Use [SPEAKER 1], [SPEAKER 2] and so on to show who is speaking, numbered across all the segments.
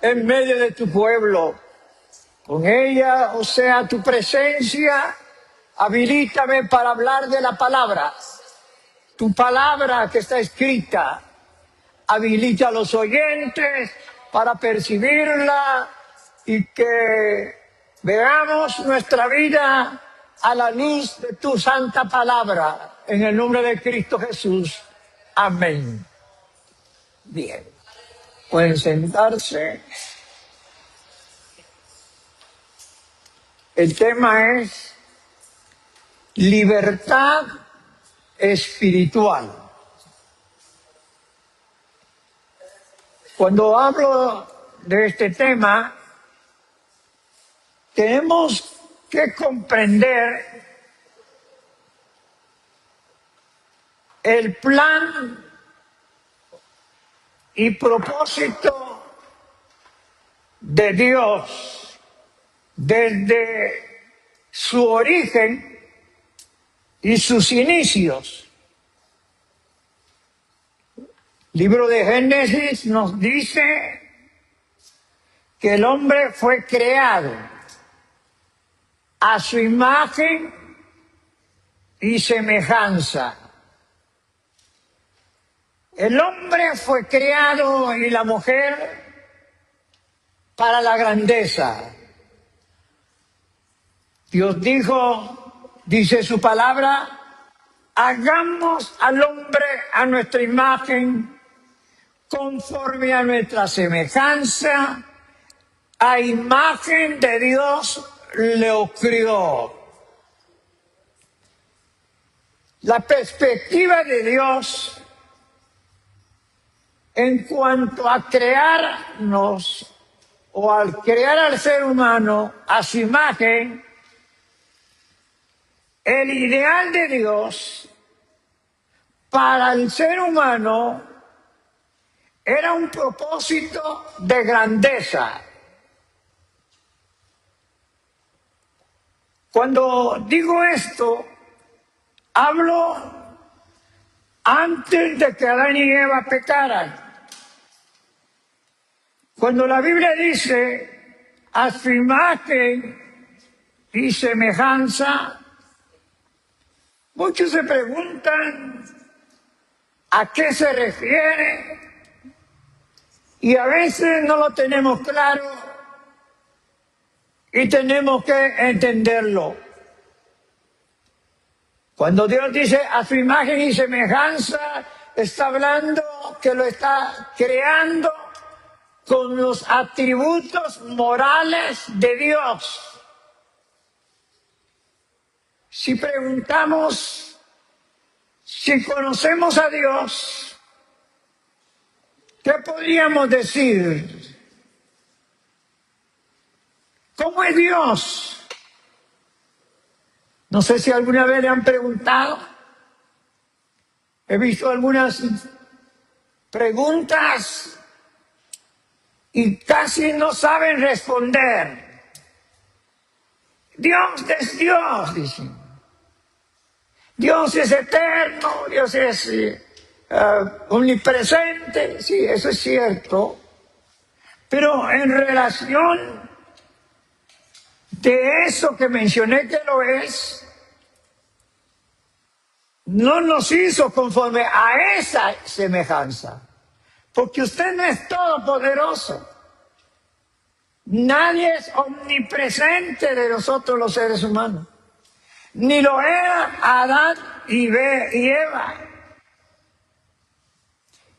[SPEAKER 1] en medio de tu pueblo. Con ella, o sea, tu presencia, habilítame para hablar de la palabra. Tu palabra que está escrita, habilita a los oyentes para percibirla y que veamos nuestra vida a la luz de tu santa palabra. En el nombre de Cristo Jesús. Amén. Bien. Pueden sentarse. El tema es libertad espiritual. Cuando hablo de este tema, tenemos que comprender el plan y propósito de Dios desde su origen y sus inicios. El libro de Génesis nos dice que el hombre fue creado a su imagen y semejanza. El hombre fue creado y la mujer para la grandeza. Dios dijo, dice su palabra, hagamos al hombre a nuestra imagen, conforme a nuestra semejanza, a imagen de Dios lo crió. La perspectiva de Dios en cuanto a crearnos o al crear al ser humano a su imagen, el ideal de Dios para el ser humano era un propósito de grandeza. Cuando digo esto, hablo antes de que Adán y Eva pecaran. Cuando la Biblia dice a su imagen y semejanza, muchos se preguntan a qué se refiere y a veces no lo tenemos claro y tenemos que entenderlo. Cuando Dios dice a su imagen y semejanza, está hablando que lo está creando con los atributos morales de Dios. Si preguntamos si conocemos a Dios, ¿qué podríamos decir? ¿Cómo es Dios? No sé si alguna vez le han preguntado. He visto algunas preguntas y casi no saben responder. Dios es Dios, dicen. Dios es eterno, Dios es omnipresente. Sí, eso es cierto. Pero en relación de eso que mencioné que lo es, no nos hizo conforme a esa semejanza. Porque usted no es todopoderoso. Nadie es omnipresente de nosotros los seres humanos. Ni lo era Adán y Eva.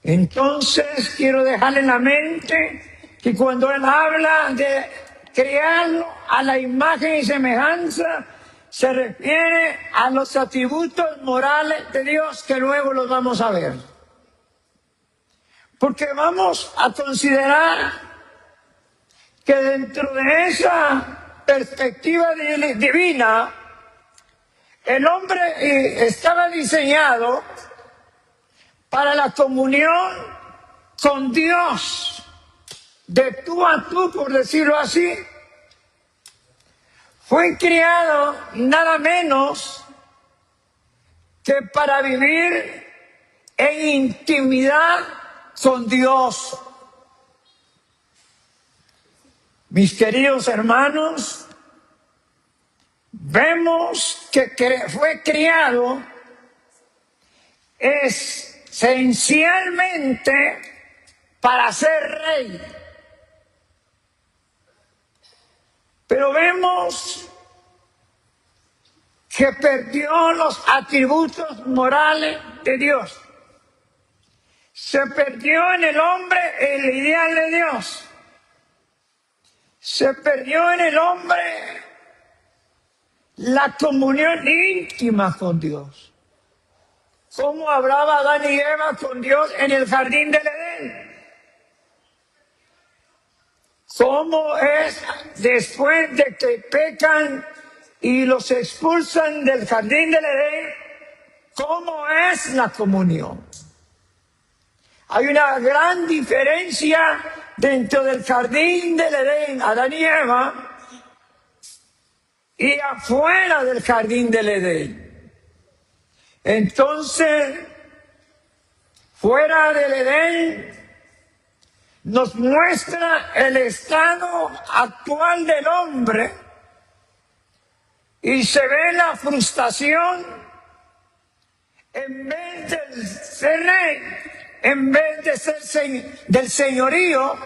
[SPEAKER 1] Entonces quiero dejarle en la mente que cuando él habla de crearlo a la imagen y semejanza, se refiere a los atributos morales de Dios que luego los vamos a ver. Porque vamos a considerar que dentro de esa perspectiva divina, el hombre estaba diseñado para la comunión con Dios, de tú a tú, por decirlo así. Fue creado nada menos que para vivir en intimidad con Dios. Mis queridos hermanos, vemos que fue criado esencialmente para ser rey. Pero vemos que perdió los atributos morales de Dios. Se perdió en el hombre el ideal de Dios. Se perdió en el hombre la comunión íntima con Dios. ¿Cómo hablaba Adán y Eva con Dios en el jardín del Edén? ¿Cómo es después de que pecan y los expulsan del jardín del Edén? ¿Cómo es la comunión? Hay una gran diferencia dentro del jardín del Edén, Adán y Eva, y afuera del jardín del Edén. Entonces, fuera del Edén, nos muestra el estado actual del hombre y se ve la frustración. En vez de ser rey, en vez de ser del señorío,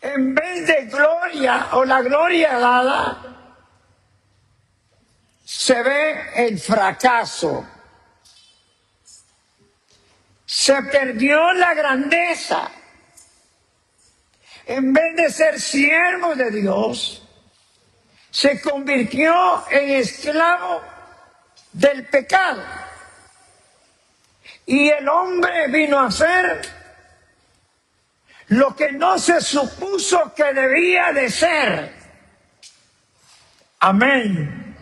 [SPEAKER 1] en vez de gloria o la gloria dada, se ve el fracaso. Se perdió la grandeza. En vez de ser siervo de Dios, se convirtió en esclavo del pecado. Y el hombre vino a ser lo que no se supuso que debía de ser. Amén.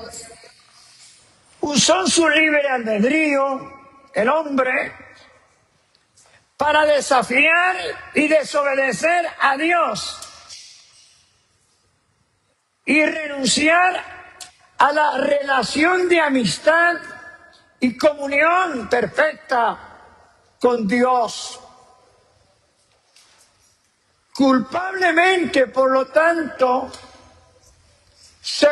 [SPEAKER 1] Usó su libre albedrío, el hombre, para desafiar y desobedecer a Dios y renunciar a la relación de amistad y comunión perfecta con Dios. Culpablemente, por lo tanto, se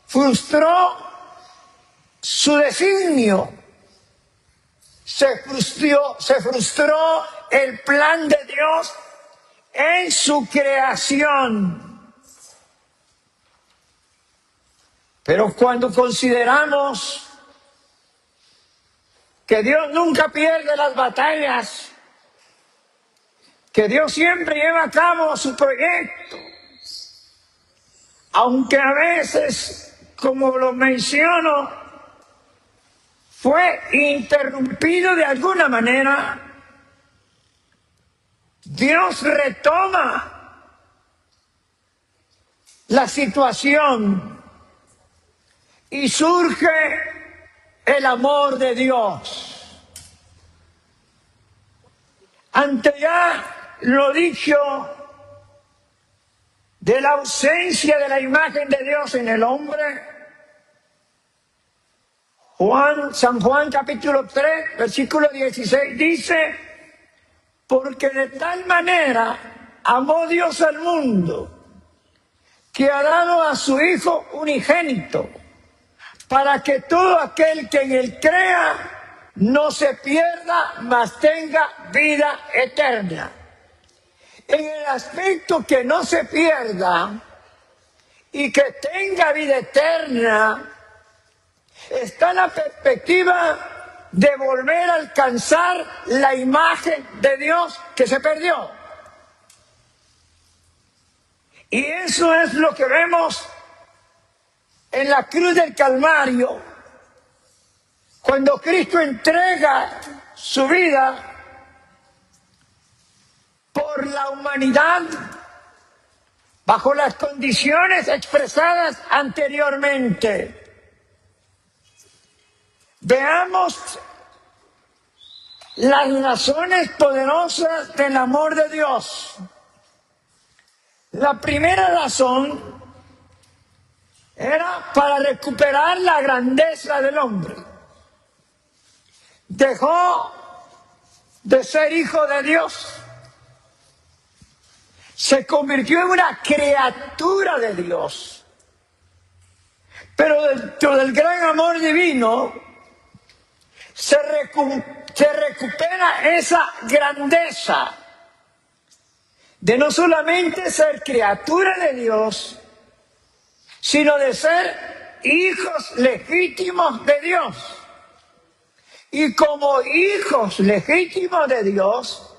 [SPEAKER 1] frustró su designio. Se frustró el plan de Dios en su creación. Pero cuando consideramos que Dios nunca pierde las batallas, que Dios siempre lleva a cabo su proyecto, aunque a veces, como lo menciono, fue interrumpido de alguna manera, Dios retoma la situación y surge el amor de Dios. Ante ya lo dicho de la ausencia de la imagen de Dios en el hombre, San Juan capítulo 3, versículo 16 dice: porque de tal manera amó Dios al mundo, que ha dado a su Hijo unigénito, para que todo aquel que en él crea no se pierda, mas tenga vida eterna. En el aspecto que no se pierda y que tenga vida eterna, está la perspectiva de volver a alcanzar la imagen de Dios que se perdió. Y eso es lo que vemos en la cruz del Calvario, cuando Cristo entrega su vida por la humanidad bajo las condiciones expresadas anteriormente. Veamos las razones poderosas del amor de Dios. La primera razón era para recuperar la grandeza del hombre. Dejó de ser hijo de Dios se convirtió en una criatura de Dios. Pero dentro del gran amor divino se recupera esa grandeza de no solamente ser criatura de Dios, sino de ser hijos legítimos de Dios. Y como hijos legítimos de Dios,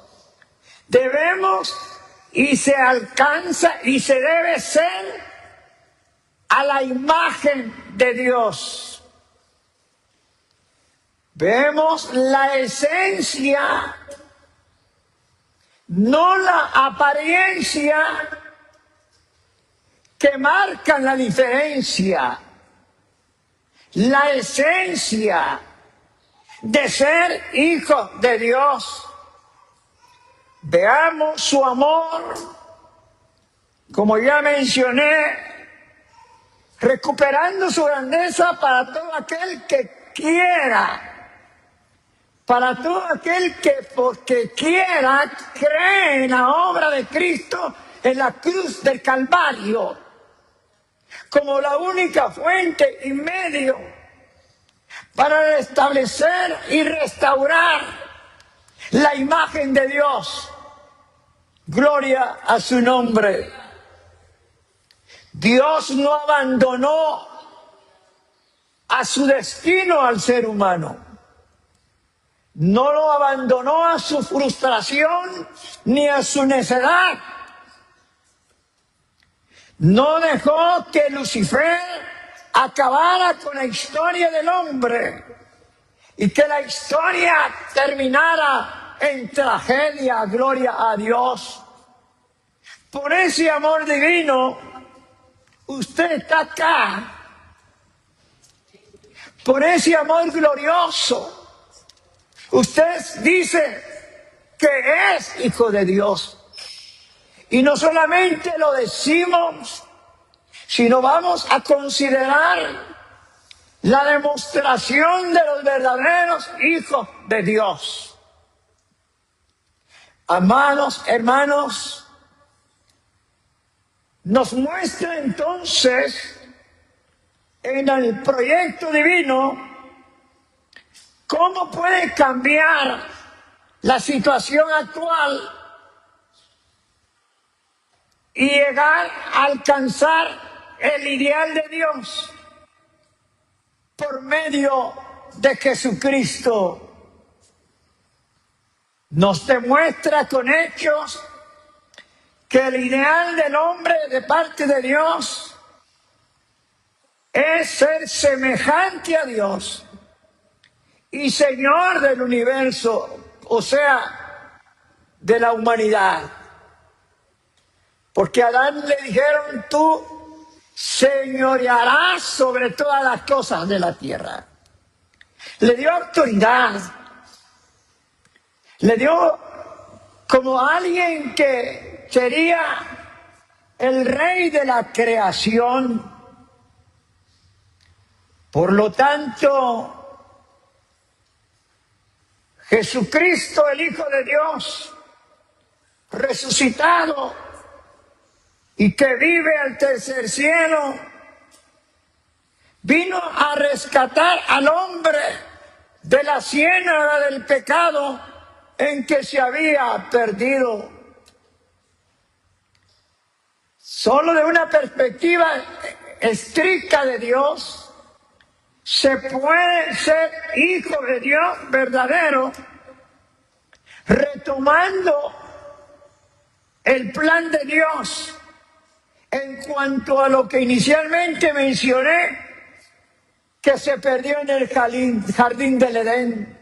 [SPEAKER 1] debemos y se alcanza y se debe ser a la imagen de Dios. Vemos la esencia, no la apariencia, que marcan la diferencia. La esencia de ser hijo de Dios. Veamos su amor, como ya mencioné, recuperando su grandeza para todo aquel que quiera. Para todo aquel que porque quiera cree en la obra de Cristo en la cruz del Calvario como la única fuente y medio para restablecer y restaurar la imagen de Dios. Gloria a su nombre. Dios no abandonó a su destino al ser humano. No lo abandonó a su frustración ni a su necedad. No dejó que Lucifer acabara con la historia del hombre y que la historia terminara en tragedia. Gloria a Dios. Por ese amor divino, usted está acá. Por ese amor glorioso, usted dice que es hijo de Dios. Y no solamente lo decimos, sino vamos a considerar la demostración de los verdaderos hijos de Dios. Amados hermanos, nos muestra entonces en el proyecto divino cómo puede cambiar la situación actual y llegar a alcanzar el ideal de Dios por medio de Jesucristo. Nos demuestra con hechos que el ideal del hombre de parte de Dios es ser semejante a Dios y Señor del universo, o sea, de la humanidad. Porque a Adán le dijeron, tú señorearás sobre todas las cosas de la tierra. Le dio autoridad. Le dio como alguien que sería el rey de la creación. Por lo tanto, Jesucristo, el Hijo de Dios, resucitado y que vive al tercer cielo, vino a rescatar al hombre de la ciénaga del pecado en que se había perdido. Solo de una perspectiva estricta de Dios se puede ser hijo de Dios verdadero, retomando el plan de Dios en cuanto a lo que inicialmente mencioné, que se perdió en el jardín del Edén.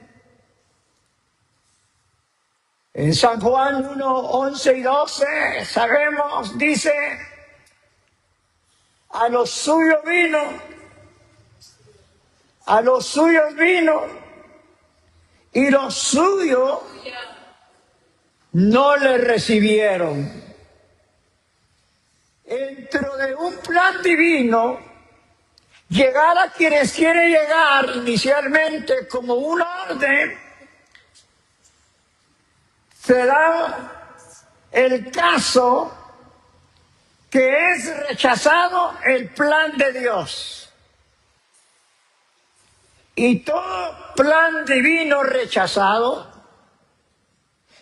[SPEAKER 1] En San Juan 1, 11 y 12, sabemos, dice, a los suyos vino, y los suyos no le recibieron. Dentro de un plan divino, llegar a quienes quieren llegar inicialmente como un orden, se da el caso que es rechazado el plan de Dios. Y todo plan divino rechazado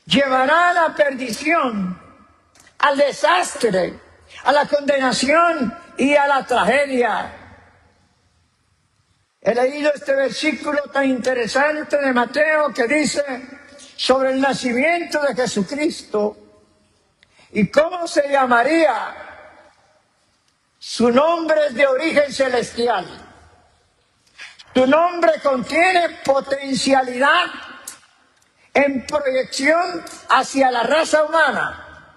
[SPEAKER 1] llevará a la perdición, al desastre, a la condenación y a la tragedia. He leído este versículo tan interesante de Mateo que dice sobre el nacimiento de Jesucristo y cómo se llamaría. Su nombre es de origen celestial. Su nombre contiene potencialidad en proyección hacia la raza humana.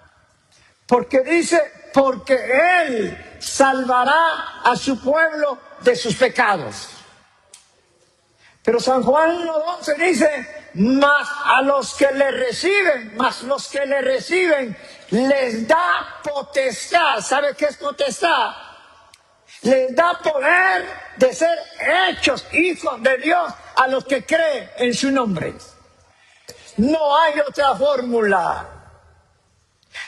[SPEAKER 1] Porque dice, porque Él salvará a su pueblo de sus pecados. Pero San Juan 1:12 dice, mas los que le reciben, les da potestad. ¿Sabe qué es potestad? Les da poder de ser hechos hijos de Dios a los que creen en su nombre. No hay otra fórmula.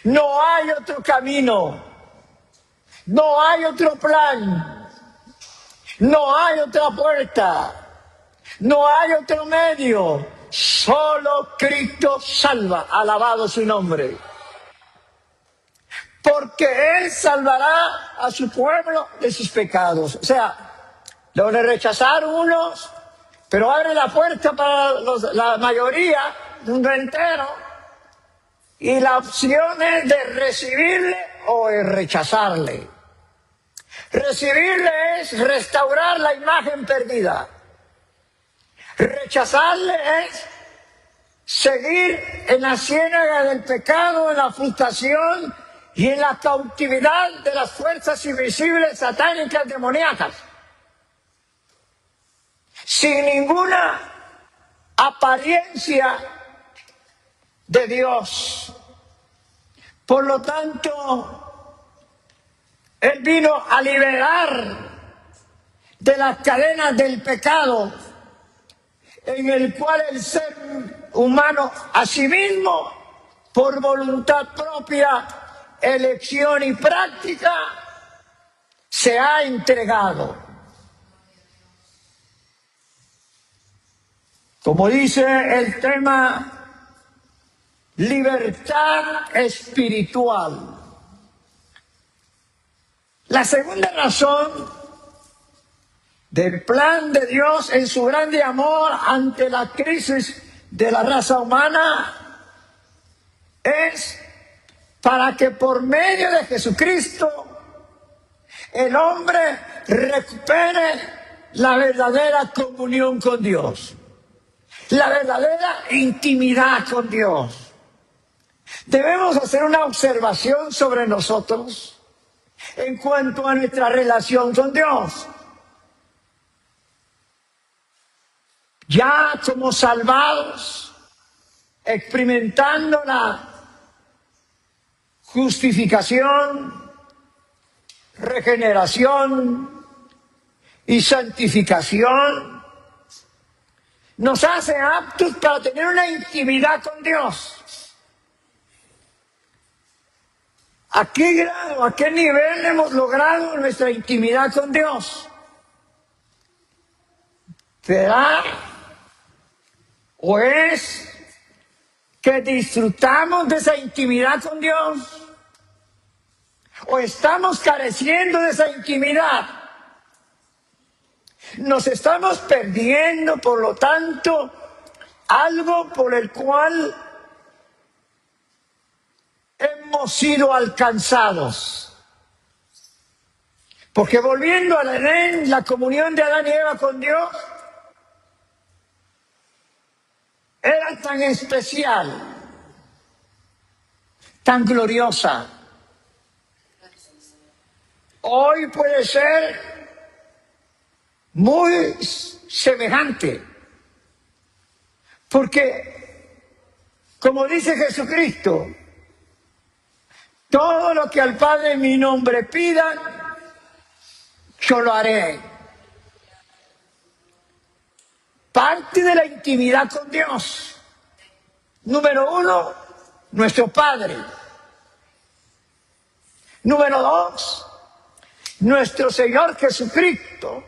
[SPEAKER 1] No hay otro camino. No hay otro plan. No hay otra puerta. No hay otro medio. Solo Cristo salva. Alabado su nombre. Porque Él salvará a su pueblo de sus pecados. O sea, lo le rechazaron unos, pero abre la puerta para la mayoría, el mundo entero. Y la opción es de recibirle o de rechazarle. Recibirle es restaurar la imagen perdida. Rechazarle es seguir en la ciénaga del pecado, en la frustración y en la cautividad de las fuerzas invisibles, satánicas, demoníacas. Sin ninguna apariencia de Dios. Por lo tanto, Él vino a liberar de las cadenas del pecado en el cual el ser humano a sí mismo, por voluntad propia, elección y práctica, se ha entregado. Como dice el tema, libertad espiritual. La segunda razón del plan de Dios en su grande amor ante la crisis de la raza humana es para que por medio de Jesucristo el hombre recupere la verdadera comunión con Dios, la verdadera intimidad con Dios. Debemos hacer una observación sobre nosotros en cuanto a nuestra relación con Dios. Ya somos salvados, experimentando la justificación, regeneración y santificación. Nos hace aptos para tener una intimidad con Dios. ¿A qué grado, a qué nivel hemos logrado nuestra intimidad con Dios? ¿Será o es que disfrutamos de esa intimidad con Dios? ¿O estamos careciendo de esa intimidad? Nos estamos perdiendo, por lo tanto, algo por el cual hemos sido alcanzados. Porque volviendo al Edén, la comunión de Adán y Eva con Dios era tan especial, tan gloriosa. Hoy puede ser muy semejante, porque, como dice Jesucristo, todo lo que al Padre en mi nombre pidan, yo lo haré. Parte de la intimidad con Dios. Número uno, nuestro Padre. Número 2, nuestro Señor Jesucristo,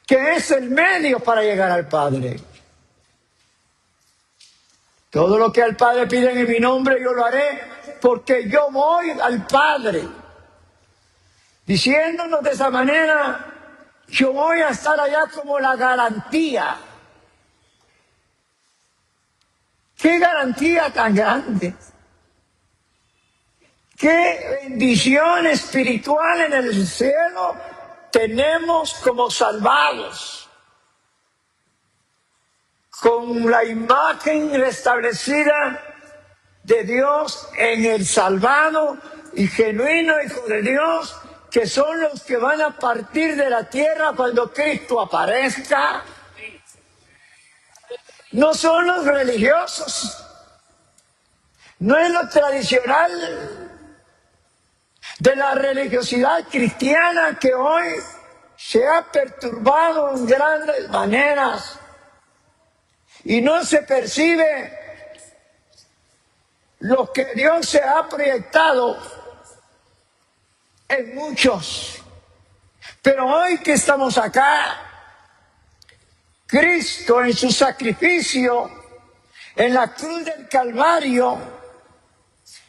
[SPEAKER 1] que es el medio para llegar al Padre. Todo lo que al Padre piden en mi nombre yo lo haré, porque yo voy al Padre. Diciéndonos de esa manera, yo voy a estar allá como la garantía. ¡Qué garantía tan grande! ¡Qué bendición espiritual en el cielo tenemos como salvados! Con la imagen restablecida de Dios en el salvado y genuino Hijo de Dios, que son los que van a partir de la tierra cuando Cristo aparezca. No son los religiosos, no es lo tradicional de la religiosidad cristiana que hoy se ha perturbado en grandes maneras y no se percibe lo que Dios se ha proyectado en muchos. Pero hoy que estamos acá, Cristo en su sacrificio en la cruz del Calvario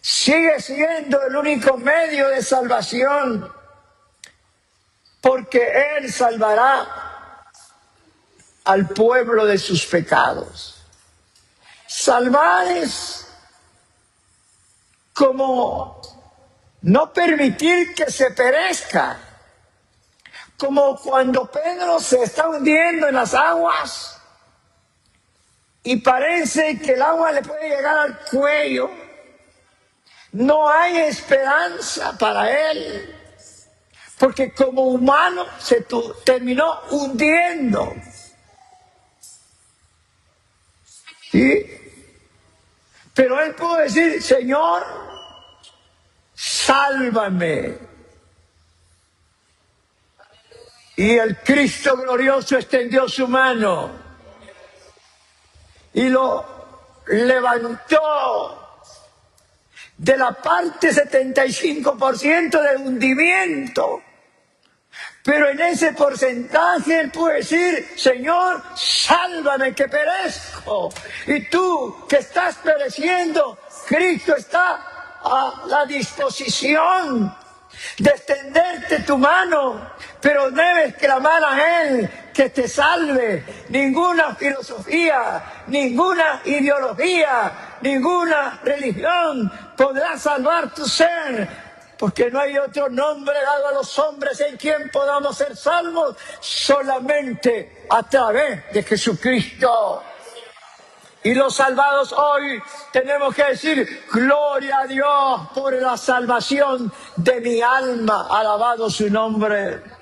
[SPEAKER 1] sigue siendo el único medio de salvación, porque Él salvará al pueblo de sus pecados. Salvar es como no permitir que se perezca, como cuando Pedro se está hundiendo en las aguas y parece que el agua le puede llegar al cuello. No hay esperanza para él, porque como humano se terminó hundiendo. ¿Sí? Pero él pudo decir: Señor, sálvame. Y el Cristo glorioso extendió su mano y lo levantó de la parte 75% de hundimiento. Pero en ese porcentaje él puede decir: Señor, sálvame que perezco. Y tú que estás pereciendo, Cristo está a la disposición de extenderte tu mano, pero debes clamar a Él que te salve. Ninguna filosofía, ninguna ideología, ninguna religión podrá salvar tu ser, porque no hay otro nombre dado a los hombres en quien podamos ser salvos, solamente a través de Jesucristo. Y los salvados hoy tenemos que decir: gloria a Dios por la salvación de mi alma, alabado su nombre.